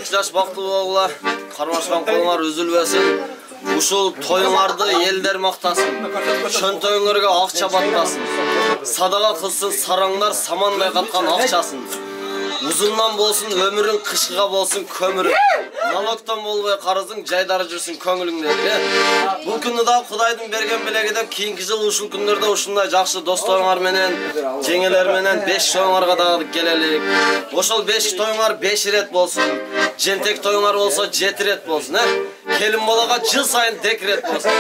2 жаш бактылуу болгула. Кармашкан колуңар үзүлбөсүн. Ушул тоюңарды элдер мактасын. Чөнтөгүңөргө акча батпасын. Садага кылсын сараңдар самандай каткан акчасын. Uzundan bolsun ömürün kışkıga bolsun kömürün. Налогтон болбой карызың жайдары жүрсүн көңүлүңдө. Бул күнү да Кудайдын берген белеги деп кийинки жыл ушул күндөрдө ушундай жакшы досторуңар менен, жеңелер менен 5 тоюңарга дагы келелик. Ошол 5 тоюңар 5 ирет болсун. Жентек тоюңар болсо 7 ирет болсун, Келин балага жыл сайын декрет болсун.